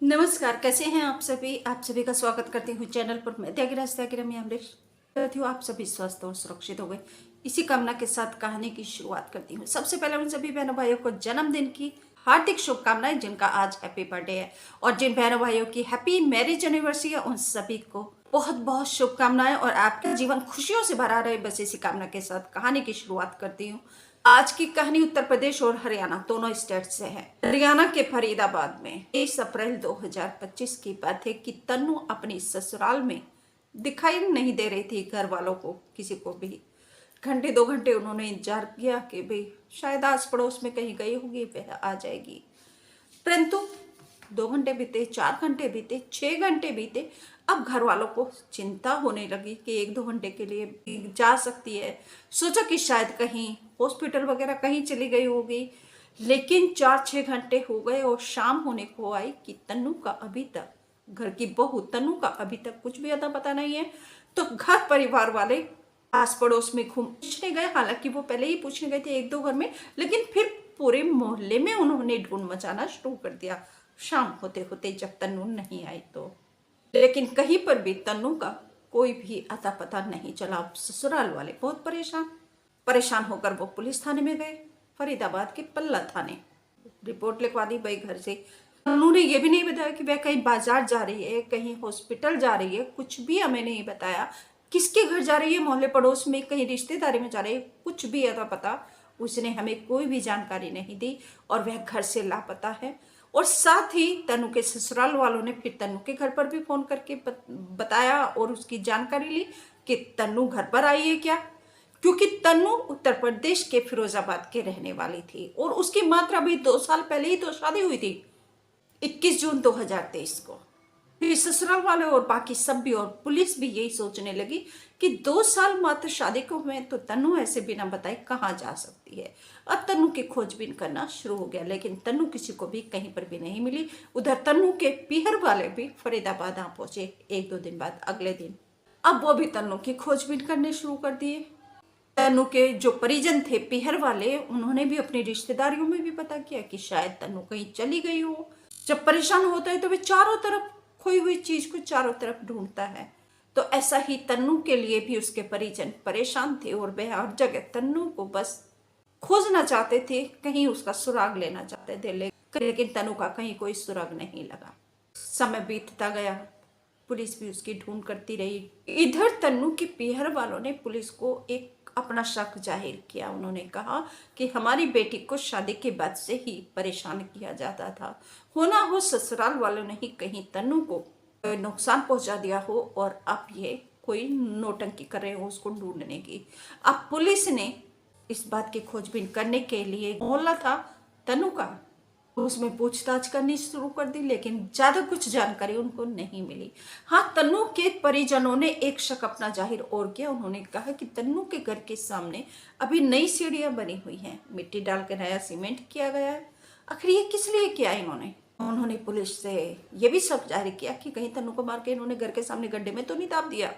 नमस्कार, कैसे हैं आप सभी? आप सभी का स्वागत करती हूँ चैनल पर। मैं त्यागिरा मैं अमरीश करती हूँ। आप सभी स्वस्थ और सुरक्षित हो गए, इसी कामना के साथ कहानी की शुरुआत करती हूँ। सबसे पहले उन सभी बहनों भाइयों को जन्मदिन की हार्दिक शुभकामनाएं जिनका आज हैप्पी बर्थडे है, और जिन बहनों भाइयों की हैप्पी मैरिज एनिवर्सरी है उन सभी को बहुत बहुत शुभकामनाएं, और आपका जीवन खुशियों से भरा रहे, बस इसी कामना के साथ कहानी की शुरुआत करती हूँ। आज की कहानी उत्तर प्रदेश और हरियाणा दोनों स्टेट से है। हरियाणा के फरीदाबाद में 23 अप्रैल 2025 की बात है कि तन्नू अपनी ससुराल में दिखाई नहीं दे रही थी घर वालों को, किसी को भी। घंटे 2 घंटे उन्होंने इंतजार किया कि भाई शायद आस पड़ोस में कहीं गई होगी, वह आ जाएगी। परंतु 2 घंटे बीते, 4 घंटे बीते, 6 घंटे बीते। अब घर वालों को चिंता होने लगी कि 1-2 घंटे के लिए भी जा सकती है। सोचा कि शायद कहीं हॉस्पिटल वगैरह कहीं चली गई होगी। लेकिन 4-6 घंटे हो गए और शाम होने को आई कि तन्नू का अभी तक, घर की बहू तन्नू का अभी तक कुछ भी अता पता नहीं है। तो घर परिवार वाले आस पड़ोस में घूम पूछने गए। हालांकि वो पहले ही पूछने गए थे 1-2 घर में, लेकिन फिर पूरे मोहल्ले में उन्होंने ढूंढ मचाना शुरू कर दिया शाम होते होते, जब तन्नू नहीं आई तो। लेकिन कहीं पर भी तन्नू का कोई भी अता पता नहीं चला। ससुराल वाले बहुत परेशान होकर वो पुलिस थाने में गए, फरीदाबाद के पल्ला थाने। रिपोर्ट लिखवा दी भाई घर से। उन्होंने ये भी नहीं बताया कि वह कहीं बाजार जा रही है, कहीं हॉस्पिटल जा रही है, कुछ भी हमें नहीं बताया। किसके घर जा रही है, मोहल्ले पड़ोस में कहीं रिश्तेदारी में जा रही है, कुछ भी अता पता उसने हमें कोई भी जानकारी नहीं दी, और वह घर से लापता है। और साथ ही तन्नू के ससुराल वालों ने फिर तन्नू के घर पर भी फोन करके बताया और उसकी जानकारी ली कि तन्नू घर पर आई है क्या, क्योंकि तन्नू उत्तर प्रदेश के फिरोजाबाद के रहने वाली थी और उसकी मात्र अभी 2 साल पहले ही तो शादी हुई थी, 21 जून 2023 को। फिर ससुराल वाले और बाकी सब भी और पुलिस भी यही सोचने लगी कि 2 साल मात्र शादी को हुए तो तन्नू ऐसे बिना बताए कहाँ जा सकती है। अब तन्नू की खोजबीन करना शुरू हो गया, लेकिन तन्नू किसी को भी कहीं पर भी नहीं मिली। उधर तन्नू के पीहर वाले भी फरीदाबाद आ पहुंचे 1-2 दिन बाद, अगले दिन। अब वो भी तन्नू की खोजबीन करने शुरू कर दिए। तन्नू के जो परिजन थे पीहर वाले, उन्होंने भी अपनी रिश्तेदारियों में भी पता किया कि शायद तन्नू कहीं चली गई हो। जब परेशान होता है तो वे चारों तरफ खोई हुई चीज को चारों तरफ ढूंढता है। तो ऐसा ही तन्नू के लिए भी उसके परिजन परेशान थे और वह हर जगह तन्नू को बस खोजना चाहते थे, कहीं उसका सुराग लेना चाहते थे। लेकिन तन्नू का कहीं कोई सुराग नहीं लगा। समय बीतता गया, पुलिस भी उसकी ढूंढ करती रही। इधर तन्नू के पीहर वालों ने पुलिस को एक अपना शक जाहिर किया। उन्होंने कहा कि हमारी बेटी को शादी के बाद से ही परेशान किया जाता था, होना हो ससुराल वालों ने ही कहीं तन्नू को नुकसान पहुंचा दिया हो, और अब ये कोई नौटंकी कर रहे हो उसको ढूंढने की। अब पुलिस ने इस बात की खोजबीन करने के लिए मोहल्ला था तन्नू का, उसमें पूछताछ करनी शुरू कर दी, लेकिन ज्यादा कुछ जानकारी उनको नहीं मिली। हाँ, तन्नू के परिजनों ने एक शक अपना जाहिर और किया। उन्होंने कहा कि तन्नू के घर के सामने अभी नई सीढ़ियां बनी हुई हैं, मिट्टी डालकर नया सीमेंट किया गया है। आखिर ये किस लिए किया उन्होंने पुलिस से ये भी शक जाहिर किया कि कहीं तन्नू को मार के इन्होंने घर के सामने गड्ढे में तो नहीं दाब दिया।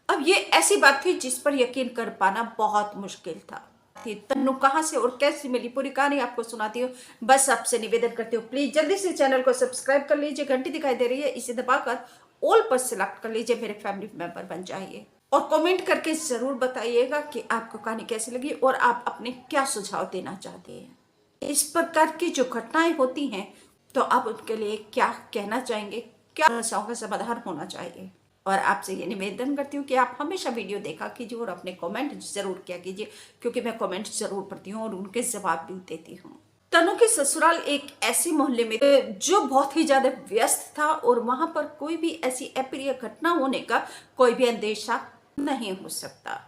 अब ये ऐसी बात थी जिस पर यकीन कर पाना बहुत मुश्किल था। तन्नू कहाँ से और कैसे मिली, पूरी कहानी आपको सुनाती हूँ। बस आपसे निवेदन करती हूँ, प्लीज जल्दी से चैनल को सब्सक्राइब कर लीजिए, घंटी दिखाई दे रही है इसे दबाकर ऑल पर सिलेक्ट कर लीजिए, मेरे फैमिली मेंबर बन जाइए। और कमेंट करके जरूर बताइएगा कि आपको कहानी कैसी लगी और आप अपने क्या सुझाव देना चाहते हैं। इस प्रकार की जो घटनाएं होती हैं तो आप उनके लिए क्या कहना चाहेंगे, क्या समस्याओं का समाधान होना चाहिए। और आपसे ये निवेदन करती हूँ कि आप हमेशा वीडियो देखा कीजिए और अपने कमेंट जरूर किया कीजिए, क्योंकि मैं कमेंट जरूर पढ़ती हूँ और उनके जवाब भी देती हूँ। तन्नू के ससुराल एक ऐसे मोहल्ले में जो बहुत ही ज्यादा व्यस्त था और वहां पर कोई भी ऐसी अप्रिय घटना होने का कोई भी अंदेशा नहीं हो सकता।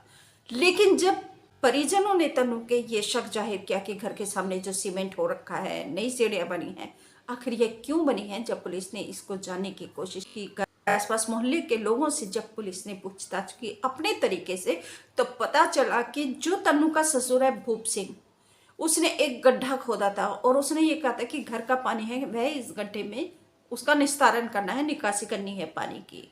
लेकिन जब परिजनों ने तन्नू के ये शक जाहिर किया कि घर के सामने जो सीमेंट हो रखा है, नई सीढ़ियां बनी है, आखिर ये क्यों बनी है, जब पुलिस ने इसको जानने की कोशिश की, आसपास मोहल्ले के लोगों से जब पुलिस ने पूछताछ की अपने तरीके से, तो पता चला कि जो तन्नू का ससुर है भूप सिंह, उसने एक गड्ढा खोदा था और उसने ये कहा था कि घर का पानी है वह इस गड्ढे में उसका निस्तारण करना है, निकासी करनी है पानी की।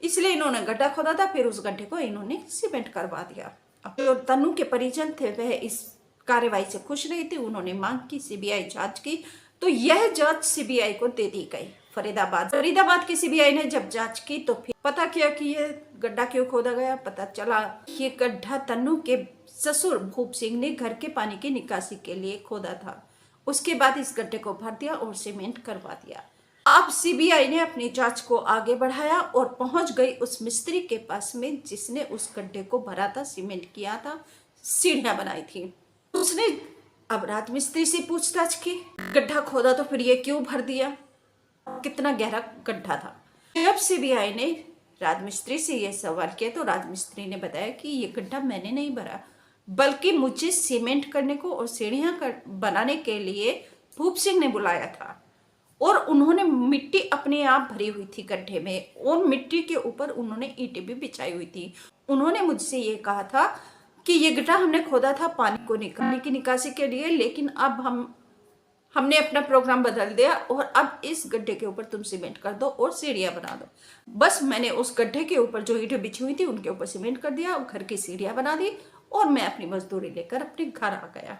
इसलिए इन्होंने गड्ढा खोदा था, फिर उस गड्ढे को इन्होंने सीमेंट करवा दिया। अब जो तन्नू के परिजन थे वह इस कार्यवाही से खुश नहीं थे। उन्होंने मांग की सीबीआई जांच की, तो यह जांच सीबीआई को दे दी गई। फरीदाबाद की सीबीआई ने जब जांच की तो फिर पता किया कि यह गड्ढा क्यों खोदा गया। पता चला ये गड्ढा तन्नू के ससुर भूप सिंह ने घर के पानी की निकासी के लिए खोदा था। उसके बाद इस गड्ढे को भर दिया और सीमेंट करवा दिया। अब सीबीआई ने अपनी जांच को आगे बढ़ाया और पहुंच गई उस मिस्त्री के पास में जिसने उस गड्ढे को भरा था, सीमेंट किया था, सीढ़ियां बनाई थी। उसने अब राजमिस्त्री से पूछताछ की, गड्ढा खोदा तो फिर ये क्यों भर दिया, कितना गहरा गड्ढा था। जब सीबीआई ने राजमिस्त्री से यह सवाल किया तो राजमिस्त्री ने बताया कि ये गड्ढा मैंने नहीं भरा, बल्कि मुझे सीमेंट करने को और सीढ़ियां बनाने के लिए भूप सिंह ने बुलाया था और उन्होंने मिट्टी अपने आप भरी हुई थी गड्ढे में और मिट्टी के ऊपर उन्होंने ईंटें भी बिछाई हुई थी। उन्होंने मुझसे ये कहा था कि ये गड्ढा हमने खोदा था पानी को निकालने की निकासी के लिए, लेकिन अब हमने अपना प्रोग्राम बदल दिया और अब इस गड्ढे के ऊपर तुम सीमेंट कर दो और सीढ़ियां बना दो। बस मैंने उस गड्ढे के ऊपर जो ईंटें बिछी हुई थी उनके ऊपर सीमेंट कर दिया और घर की सीढ़ियां बना दी और मैं अपनी मजदूरी लेकर अपने घर आ गया।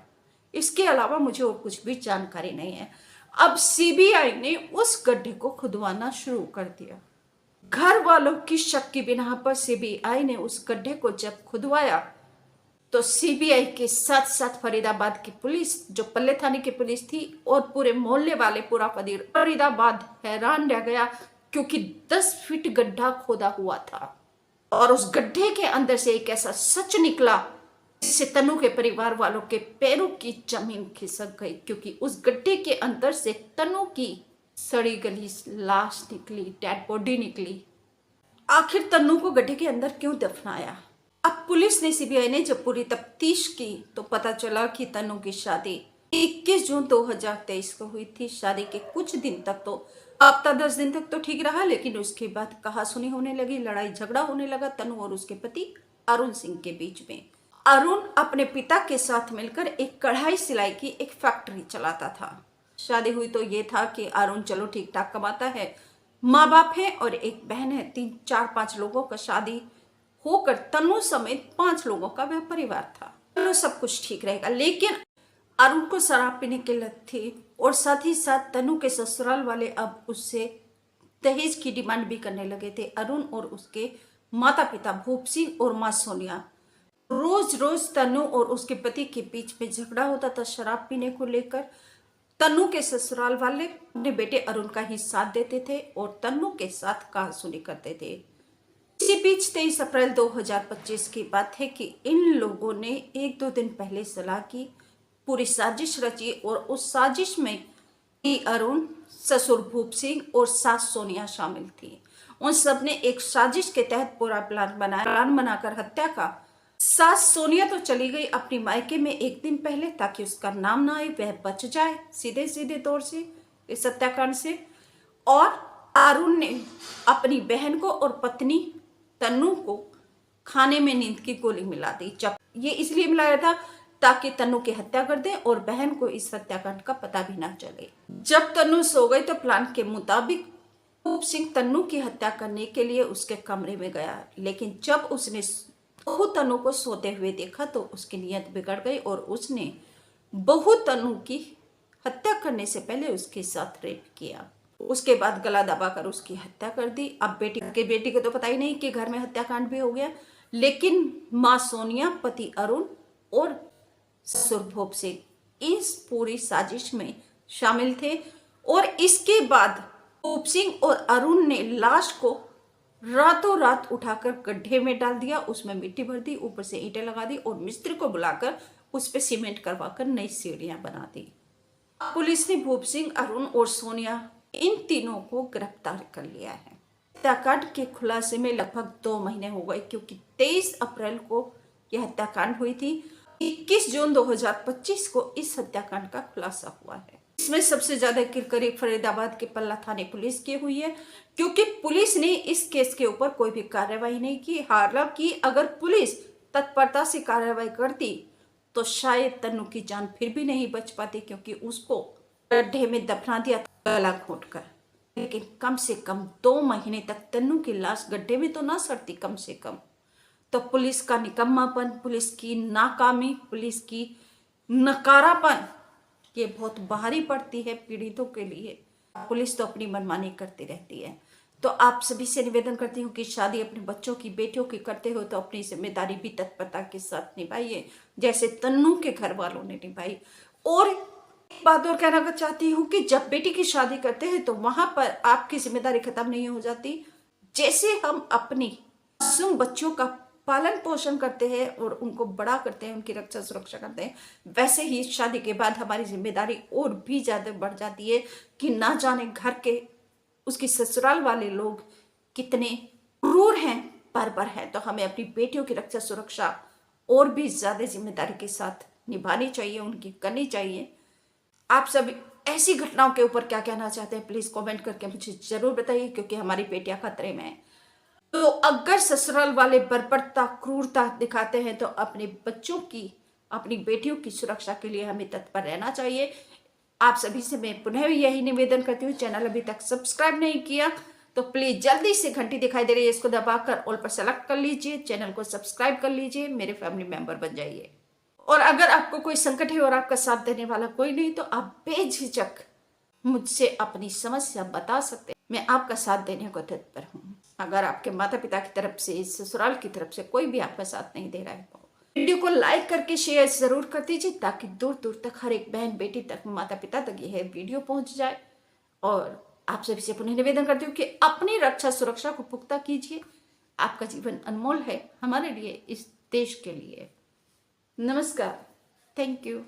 इसके अलावा मुझे और कुछ भी जानकारी नहीं है। अब सीबीआई ने उस गड्ढे को खुदवाना शुरू कर दिया। घर वालों की शक की बिना पर सीबीआई ने उस गड्ढे को जब खुदवाया तो सीबीआई के साथ साथ फरीदाबाद की पुलिस, जो पल्ले थाने की पुलिस थी, और पूरे मोहल्ले वाले, पूरा फरीदाबाद हैरान रह गया क्योंकि 10 फीट गड्ढा खोदा हुआ था और उस गड्ढे के अंदर से एक ऐसा सच निकला जिससे तन्नू के परिवार वालों के पैरों की जमीन खिसक गई, क्योंकि उस गड्ढे के अंदर से तन्नू की सड़ी गली लाश निकली, डेड बॉडी निकली। आखिर तन्नू को गड्ढे के अंदर क्यों दफनाया? अब पुलिस ने, सीबीआई ने जब पूरी तफ्तीश की तो पता चला कि तन्नू की शादी 21 जून 2023 को हुई थी। शादी के कुछ दिन तक तो, हफ्ता 10 दिन तक तो ठीक रहा, लेकिन उसके बाद कहासुनी होने लगी, लड़ाई झगड़ा होने लगा तन्नू और उसके पति अरुण सिंह के बीच में। अरुण अपने पिता के साथ मिलकर एक कढ़ाई सिलाई की एक फैक्ट्री चलाता था। शादी हुई तो ये था कि अरुण चलो ठीक ठाक कमाता है, माँ बाप है और एक बहन है, 3, 4, 5 लोगों का शादी होकर तन्नू समेत 5 लोगों का वह परिवार था। चलो सब कुछ ठीक रहेगा, लेकिन अरुण को शराब पीने की लत थी और साथ ही साथ तन्नू के ससुराल वाले अब उससे दहेज की डिमांड भी करने लगे थे। अरुण और उसके माता पिता भूप सिंह और माँ सोनिया, रोज रोज तन्नू और उसके पति के बीच में झगड़ा होता था शराब पीने को लेकर। तन्नू के ससुराल वाले अपने बेटे अरुण का ही साथ देते थे और तन्नू के साथ कहासुनी करते थे। इसी बीच 23 अप्रैल 2025 की बात है कि इन लोगों ने 1-2 दिन पहले सलाह की, पूरी साजिश रची और उस साजिश में अरुण, ससुर भूप सिंह और सास सोनिया शामिल थी। उन सब ने एक साजिश के तहत पूरा प्लान बनाकर हत्या का। सास सोनिया तो चली गई अपनी मायके में 1 दिन पहले ताकि उसका नाम ना आए, वह बच जाए सीधे तौर से इस हत्याकांड से। और अरुण ने अपनी बहन को और पत्नी तन्नू को खाने में नींद की गोली मिला दी। जब ये इसलिए मिलाया था ताकि तन्नू की हत्या कर दे और बहन को इस हत्याकांड का पता भी ना चले। जब तन्नू सो गई तो प्लान के मुताबिक भूप सिंह तन्नू की हत्या करने के लिए उसके कमरे में गया, लेकिन जब उसने बहू तन्नू को सोते हुए देखा तो उसकी नीयत बिगड़ गई और उसने बहू तन्नू की हत्या करने से पहले उसके साथ रेप किया। उसके बाद गला दबाकर उसकी हत्या कर दी। अब बेटी को तो पता ही नहीं कि घर में हत्याकांड भी हो गया, लेकिन माँ सोनिया, पति अरुण और ससुर भूप सिंह इस पूरी साजिश में शामिल थे। और इसके बाद भूप सिंह और अरुण ने लाश को रातों रात उठाकर गड्ढे में डाल दिया, उसमें मिट्टी भर दी, ऊपर से ईंटें लगा दी और मिस्त्री को बुलाकर उस पर सीमेंट करवाकर नई सीढ़ियां बना दी। पुलिस ने भूप सिंह, अरुण और सोनिया इन तीनों को गिरफ्तार कर लिया है। हत्याकांड के खुलासे में लगभग 2 महीने हो गए, क्योंकि 23 अप्रैल को यह हत्याकांड हुई थी। 21 जून 2025 को इस हत्याकांड का खुलासा हुआ है। इसमें सबसे ज्यादा किरकिरी फरीदाबाद के पल्ला थाने पुलिस की हुई है, क्योंकि पुलिस ने इस केस के ऊपर कोई भी कार्रवाई नहीं की। हालांकि अगर पुलिस तत्परता से कार्रवाई करती तो शायद तन्नू की जान फिर भी नहीं बच पाती, क्योंकि उसको गड्ढे में दफना दिया गला घोंटकर। लेकिन कम से कम 2 महीने तक तन्नू की लाश गड्ढे में तो ना सड़ती कम से कम। तो पुलिस का निकम्मापन, पुलिस की नाकामी, पुलिस की नकारापन ये बहुत भारी पड़ती है पीड़ितों के लिए। पुलिस तो अपनी मनमानी करती रहती है। तो आप सभी से निवेदन करती हूँ कि शादी अपने बच्चों की, बेटियों की करते हो तो अपनी जिम्मेदारी भी तत्परता के साथ निभाइए, जैसे तन्नू के घर वालों ने निभाई। और एक बात और कहना चाहती हूँ कि जब बेटी की शादी करते हैं तो वहां पर आपकी जिम्मेदारी खत्म नहीं हो जाती। जैसे हम अपनी मासूम बच्चों का पालन पोषण करते हैं और उनको बड़ा करते हैं, उनकी रक्षा सुरक्षा करते हैं, वैसे ही शादी के बाद हमारी जिम्मेदारी और भी ज्यादा बढ़ जाती है कि ना जाने घर के उसकी ससुराल वाले लोग कितने क्रूर हैं, बर्बर हैं। तो हमें अपनी बेटियों की रक्षा सुरक्षा और भी ज्यादा जिम्मेदारी के साथ निभानी चाहिए, उनकी करनी चाहिए। आप सब ऐसी घटनाओं के ऊपर क्या कहना चाहते हैं, प्लीज कमेंट करके मुझे जरूर बताइए, क्योंकि हमारी बेटियां खतरे में हैं। तो अगर ससुराल वाले बर्बरता, क्रूरता दिखाते हैं तो अपने बच्चों की, अपनी बेटियों की सुरक्षा के लिए हमें तत्पर रहना चाहिए। आप सभी से मैं पुनः यही निवेदन करती हूँ, चैनल अभी तक सब्सक्राइब नहीं किया तो प्लीज जल्दी से घंटी दिखाई दे रही है, इसको दबाकर ऑल पर सेलेक्ट कर लीजिए, चैनल को सब्सक्राइब कर लीजिए, मेरे फैमिली मेंबर बन जाइए। और अगर आपको कोई संकट है और आपका साथ देने वाला कोई नहीं, तो आप बेझिझक मुझसे अपनी समस्या बता सकते हैं, मैं आपका साथ देने को तत्पर हूँ। अगर आपके माता पिता की तरफ से, ससुराल की तरफ से कोई भी आपका साथ नहीं दे रहा है तो वीडियो को लाइक करके शेयर जरूर कर दीजिए, ताकि दूर दूर तक हर एक बहन बेटी तक, माता पिता तक यह वीडियो पहुंच जाए। और आप सभी से पुनः निवेदन करती हूँ कि अपनी रक्षा सुरक्षा को पुख्ता कीजिए। आपका जीवन अनमोल है हमारे लिए, इस देश के लिए। नमस्कार, थैंक यू।